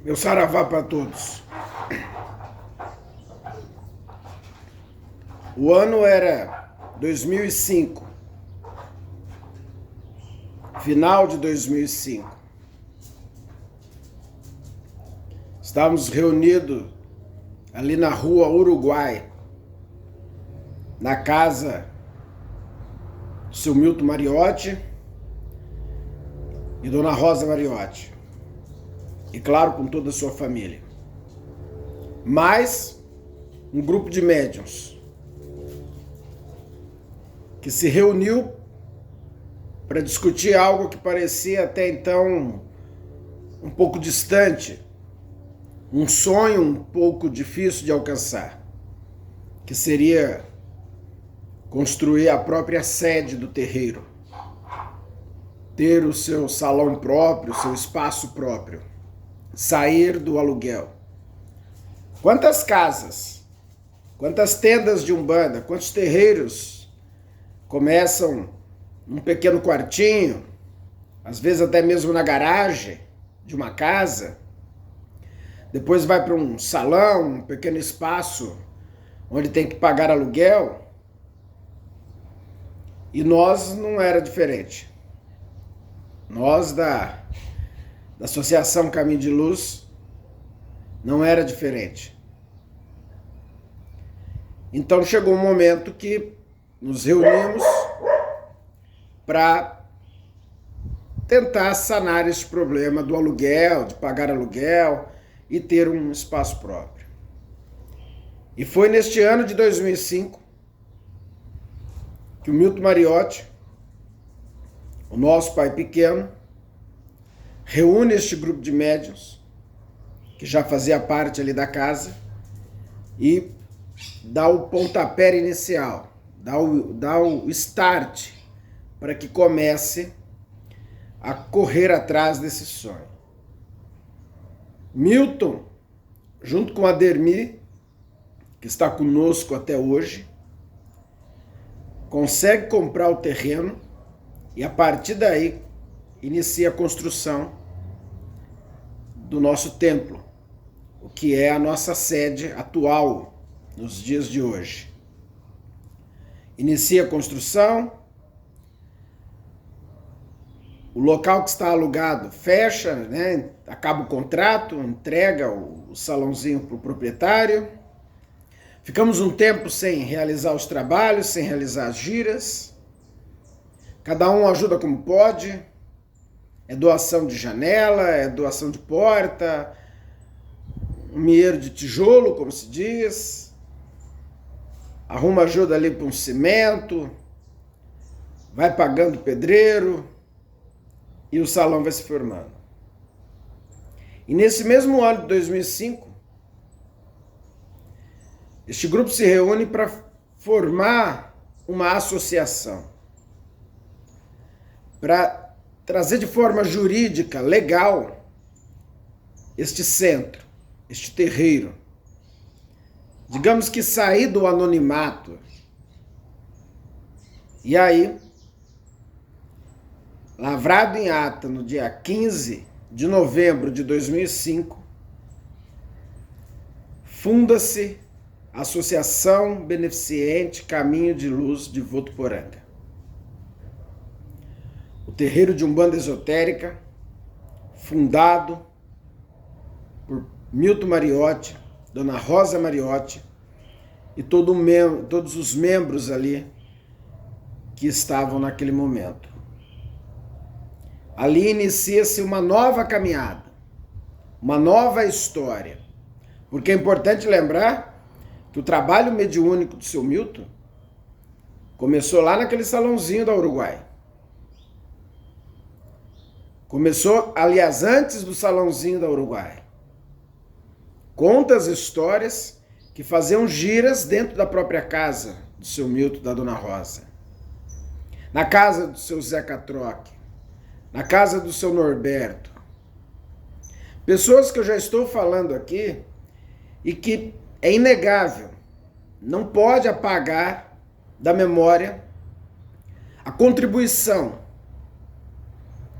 Meu saravá para todos. O ano era 2005, final de 2005. Estávamos reunidos ali na rua Uruguai, na casa do seu Milton Mariotti e Dona Rosa Mariotti. E claro, com toda a sua família. Mais um grupo de médiuns que se reuniu para discutir algo que parecia até então um pouco distante, um sonho um pouco difícil de alcançar, que seria construir a própria sede do terreiro, ter o seu salão próprio, o seu espaço próprio, sair do aluguel. Quantas casas, quantas tendas de umbanda, quantos terreiros começam num pequeno quartinho, às vezes até mesmo na garagem de uma casa, depois vai para um salão, um pequeno espaço onde tem que pagar aluguel. E nós não era diferente. Nós da Associação Caminho de Luz não era diferente. Então chegou um momento que nos reunimos para tentar sanar esse problema do aluguel, de pagar aluguel e ter um espaço próprio. E foi neste ano de 2005 que o Milton Mariotti, o nosso pai pequeno, reúne este grupo de médiuns, que já fazia parte ali da casa, e dá o pontapé inicial, dá o start para que comece a correr atrás desse sonho. Milton, junto com Ademir, que está conosco até hoje, consegue comprar o terreno e a partir daí inicia a construção do nosso templo, o que é a nossa sede atual nos dias de hoje. Inicia a construção, o local que está alugado fecha, né? Acaba o contrato, entrega o salãozinho para o proprietário. Ficamos um tempo sem realizar os trabalhos, sem realizar as giras. Cada um ajuda como pode. É doação de janela, é doação de porta, um mieiro de tijolo, como se diz. Arruma ajuda ali para um cimento, vai pagando pedreiro e o salão vai se formando. E nesse mesmo ano de 2005, este grupo se reúne para formar uma associação, para trazer de forma jurídica, legal, este centro, este terreiro. Digamos que sair do anonimato. E aí, lavrado em ata no dia 15 de novembro de 2005, funda-se a Associação Beneficente Caminho de Luz de Votuporanga. O terreiro de Umbanda Esotérica, fundado por Milton Mariotti, Dona Rosa Mariotti e todos os membros ali que estavam naquele momento. Ali inicia-se uma nova caminhada, uma nova história, porque é importante lembrar que o trabalho mediúnico do seu Milton começou lá naquele salãozinho da Uruguai. Começou, aliás, antes do salãozinho da Uruguai. Conta as histórias que faziam giras dentro da própria casa do seu Milton, da Dona Rosa. Na casa do seu Zeca Troque. Na casa do seu Norberto. Pessoas que eu já estou falando aqui e que é inegável, não pode apagar da memória a contribuição,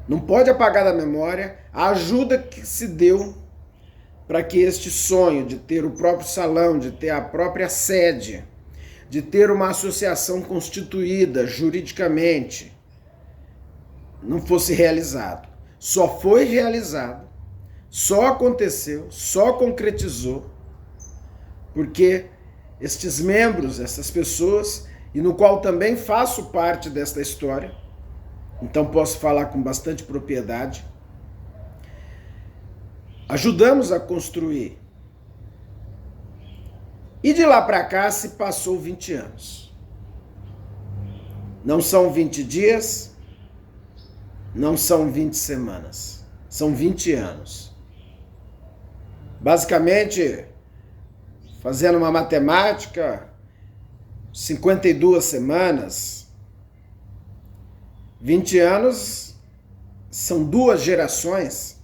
não pode apagar da memória a ajuda que se deu para que este sonho de ter o próprio salão, de ter a própria sede, de ter uma associação constituída juridicamente, não fosse realizado. Só foi realizado, só aconteceu, só concretizou, porque estes membros, essas pessoas, e no qual também faço parte desta história, então posso falar com bastante propriedade, ajudamos a construir. E de lá para cá se passou 20 anos. Não são 20 dias, não são 20 semanas, são 20 anos. Basicamente, fazendo uma matemática, 52 semanas, 20 anos são 2 gerações,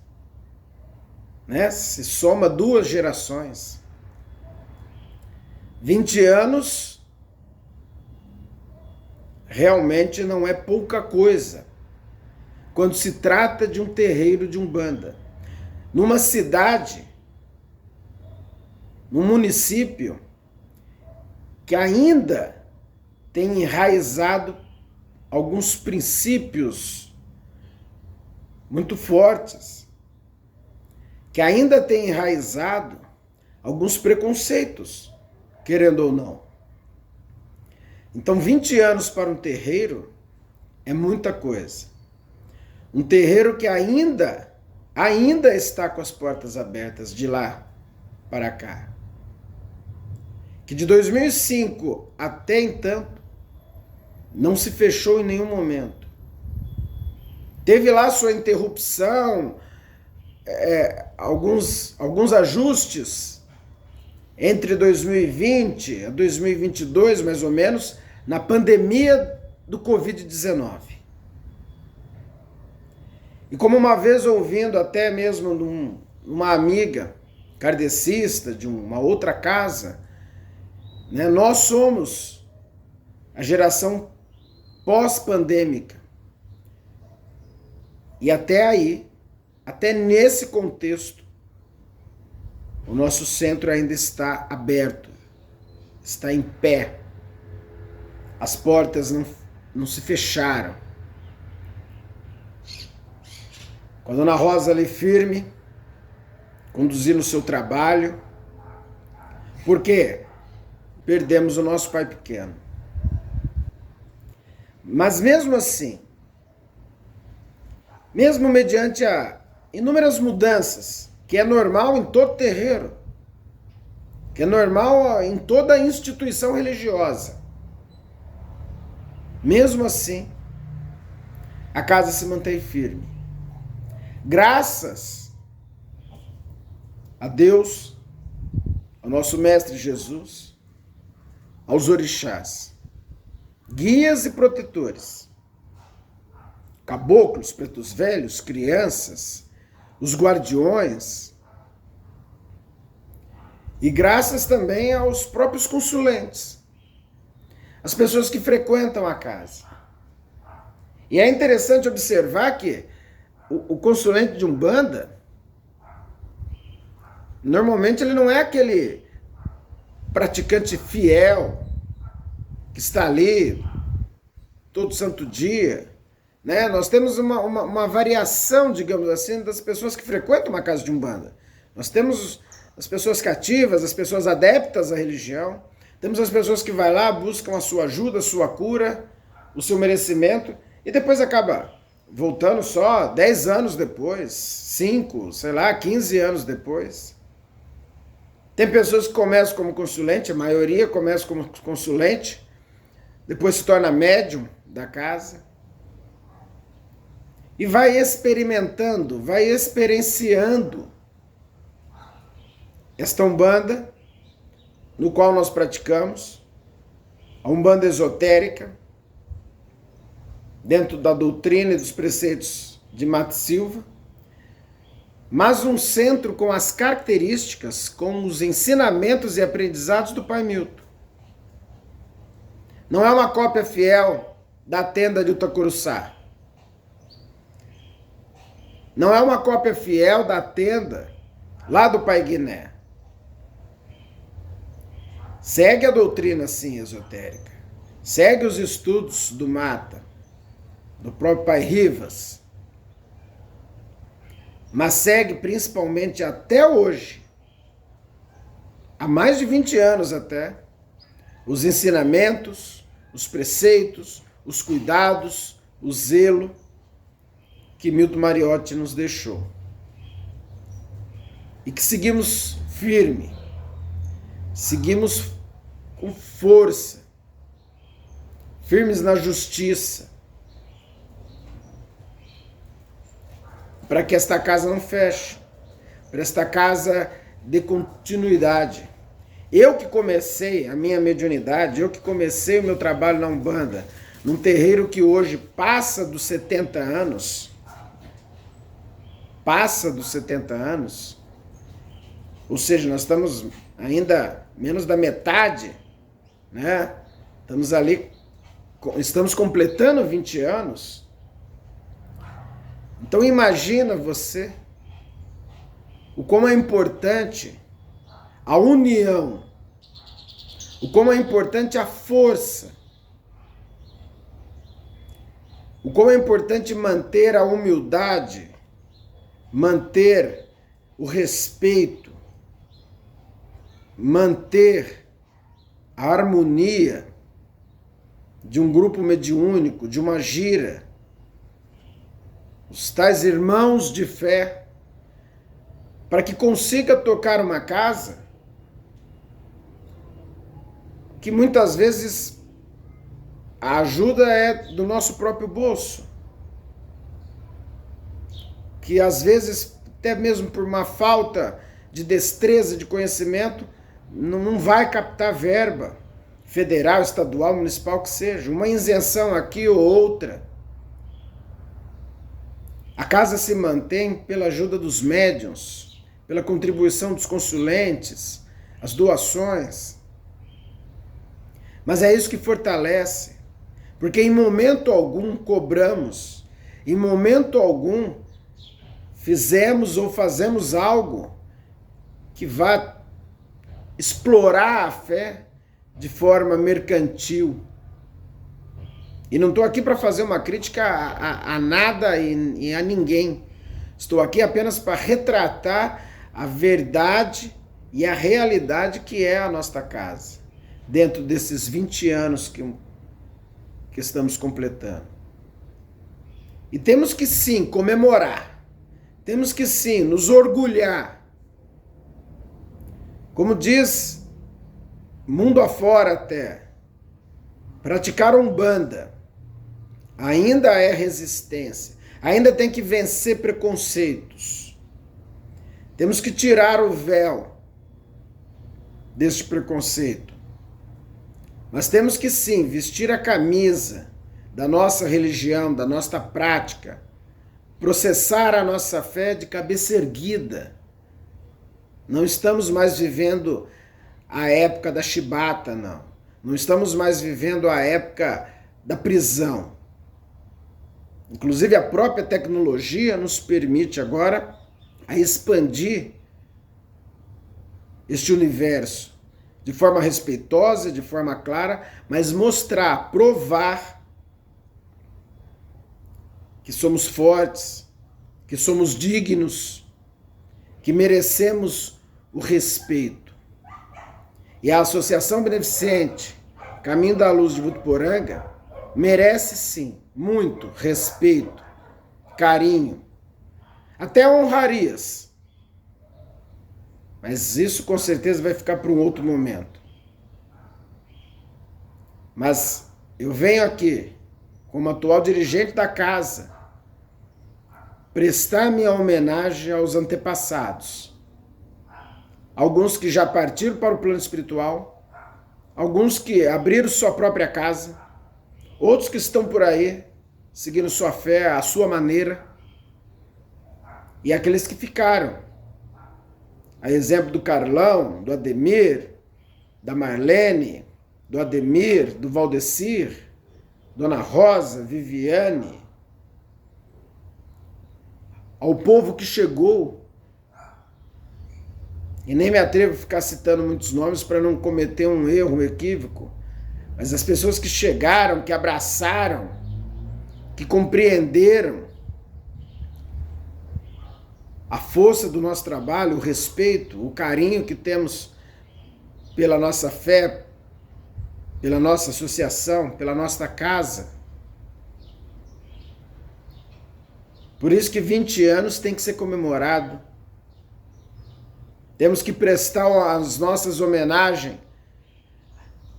né? Se soma 2 gerações. 20 anos realmente não é pouca coisa quando se trata de um terreiro de Umbanda. Numa cidade, num município que ainda tem enraizado alguns princípios muito fortes, que ainda tem enraizado alguns preconceitos, querendo ou não. Então, 20 anos para um terreiro é muita coisa. Um terreiro que ainda está com as portas abertas de lá para cá. Que de 2005 até então não se fechou em nenhum momento. Teve lá sua interrupção, alguns ajustes entre 2020 a 2022, mais ou menos, na pandemia do Covid-19. E como uma vez ouvindo até mesmo uma amiga kardecista de uma outra casa, né, nós somos a geração pós-pandêmica. E até aí, até nesse contexto, o nosso centro ainda está aberto, está em pé. As portas não se fecharam. Com a Dona Rosa ali firme, conduzindo o seu trabalho. Por quê? Perdemos o nosso pai pequeno. Mas mesmo assim, mesmo mediante inúmeras mudanças, que é normal em todo terreiro, que é normal em toda instituição religiosa, mesmo assim, a casa se mantém firme. Graças a Deus, ao nosso Mestre Jesus, aos orixás, guias e protetores, caboclos, pretos velhos, crianças, os guardiões, e graças também aos próprios consulentes, as pessoas que frequentam a casa. E é interessante observar que o consulente de Umbanda, normalmente ele não é aquele praticante fiel que está ali todo santo dia, né? Nós temos uma variação, digamos assim, das pessoas que frequentam uma casa de Umbanda. Nós temos as pessoas cativas, as pessoas adeptas à religião, temos as pessoas que vão lá, buscam a sua ajuda, a sua cura, o seu merecimento, e depois acaba voltando só 10 anos depois, 5, 15 anos depois. Tem pessoas que começam como consulente, a maioria começa como consulente, depois se torna médium da casa, e vai experimentando, vai experienciando esta Umbanda, no qual nós praticamos, a Umbanda esotérica, dentro da doutrina e dos preceitos de Mata Silva, mas um centro com as características, com os ensinamentos e aprendizados do Pai Milton. Não é uma cópia fiel da tenda de Itacuruçá. Não é uma cópia fiel da tenda lá do Pai Guiné. Segue a doutrina, sim, esotérica. Segue os estudos do Mata, do próprio Pai Rivas. Mas segue principalmente até hoje, há mais de 20 anos até, os ensinamentos, os preceitos, os cuidados, o zelo que Milton Mariotti nos deixou. E que seguimos firme, seguimos com força, firmes na justiça, para que esta casa não feche, para esta casa dê continuidade. Eu que comecei a minha mediunidade, eu que comecei o meu trabalho na Umbanda, num terreiro que hoje passa dos 70 anos, ou seja, nós estamos ainda menos da metade, né? Estamos completando 20 anos. Então imagina você o como é importante a união, o como é importante a força, o como é importante manter a humildade, manter o respeito, manter a harmonia de um grupo mediúnico, de uma gira, os tais irmãos de fé, para que consiga tocar uma casa que muitas vezes a ajuda é do nosso próprio bolso, que às vezes, até mesmo por uma falta de destreza, de conhecimento, não vai captar verba, federal, estadual, municipal, que seja, uma isenção aqui ou outra. A casa se mantém pela ajuda dos médiuns, pela contribuição dos consulentes, as doações. Mas é isso que fortalece, porque em momento algum cobramos, em momento algum fizemos ou fazemos algo que vá explorar a fé de forma mercantil. E não estou aqui para fazer uma crítica a nada e a ninguém. Estou aqui apenas para retratar a verdade e a realidade que é a nossa casa, dentro desses 20 anos que estamos completando. E temos que sim comemorar, temos que sim nos orgulhar. Como diz mundo afora até, praticar Umbanda ainda é resistência, ainda tem que vencer preconceitos. Temos que tirar o véu deste preconceito. Mas temos que sim vestir a camisa da nossa religião, da nossa prática, processar a nossa fé de cabeça erguida. Não estamos mais vivendo a época da chibata, não. Não estamos mais vivendo a época da prisão. Inclusive a própria tecnologia nos permite agora a expandir este universo de forma respeitosa, de forma clara, mas mostrar, provar que somos fortes, que somos dignos, que merecemos o respeito. E a Associação Beneficente Caminho da Luz de Votuporanga merece sim muito respeito, carinho, até honrarias. Mas isso com certeza vai ficar para um outro momento. Mas eu venho aqui, como atual dirigente da casa, prestar minha homenagem aos antepassados. Alguns que já partiram para o plano espiritual, alguns que abriram sua própria casa, outros que estão por aí, seguindo sua fé, à sua maneira, e aqueles que ficaram. A exemplo do Carlão, do Ademir, da Marlene, do Ademir, do Valdecir, Dona Rosa, Viviane, ao povo que chegou e nem me atrevo a ficar citando muitos nomes para não cometer um erro, um equívoco, mas as pessoas que chegaram, que abraçaram, que compreenderam a força do nosso trabalho, o respeito, o carinho que temos pela nossa fé, pela nossa associação, pela nossa casa. Por isso que 20 anos tem que ser comemorado. Temos que prestar as nossas homenagens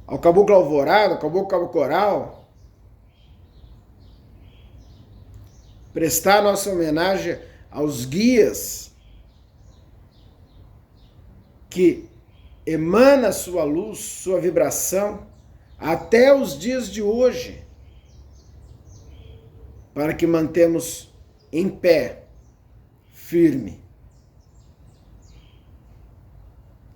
ao Caboclo Alvorada, ao Caboclo Cabo Coral. Prestar a nossa homenagem aos guias que emana sua luz, sua vibração, até os dias de hoje, para que mantemos em pé, firme.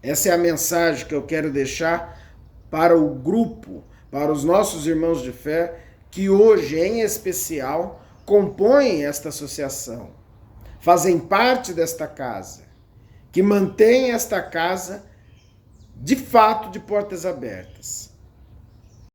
Essa é a mensagem que eu quero deixar para o grupo, para os nossos irmãos de fé, que hoje, em especial, compõem esta associação, fazem parte desta casa, que mantém esta casa, de fato, de portas abertas.